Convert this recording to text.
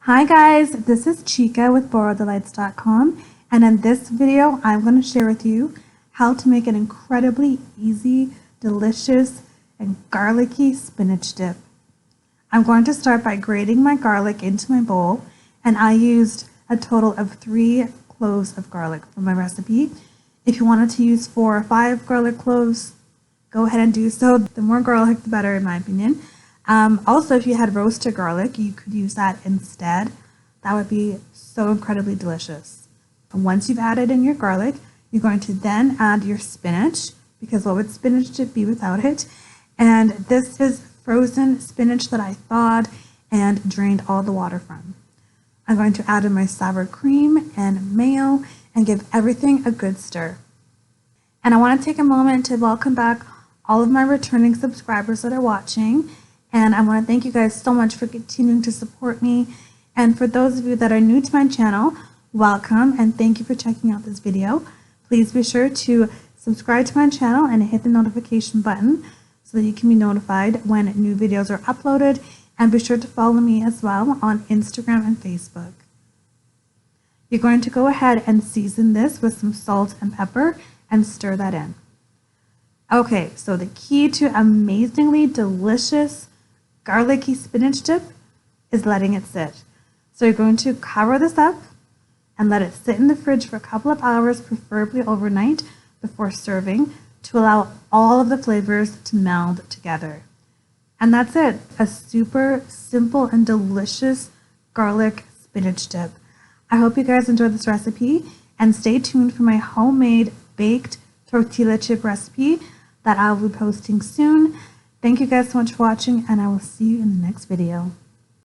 Hi guys, this is Chika with BorrowedDelights.com, and in this video I'm going to share with you how to make an incredibly easy, delicious, and garlicky spinach dip. I'm going to start by grating my garlic into my bowl, and I used a total of 3 cloves of garlic for my recipe. If you wanted to use 4 or 5 garlic cloves, go ahead and do so. The more garlic, the better in my opinion. Also, if you had roasted garlic, you could use that instead. That would be so incredibly delicious. And once you've added in your garlic, you're going to then add your spinach, because what would spinach dip be without it? And this is frozen spinach that I thawed and drained all the water from. I'm going to add in my sour cream and mayo and give everything a good stir. And I want to take a moment to welcome back all of my returning subscribers that are watching. And I want to thank you guys so much for continuing to support me. And for those of you that are new to my channel, welcome and thank you for checking out this video. Please be sure to subscribe to my channel and hit the notification button so that you can be notified when new videos are uploaded. And be sure to follow me as well on Instagram and Facebook. You're going to go ahead and season this with some salt and pepper and stir that in. Okay, so the key to amazingly delicious garlicky spinach dip is letting it sit. So you're going to cover this up and let it sit in the fridge for a couple of hours, preferably overnight, before serving, to allow all of the flavors to meld together. And that's it, a super simple and delicious garlic spinach dip. I hope you guys enjoyed this recipe, and stay tuned for my homemade baked tortilla chip recipe that I'll be posting soon. Thank you guys so much for watching, and I will see you in the next video.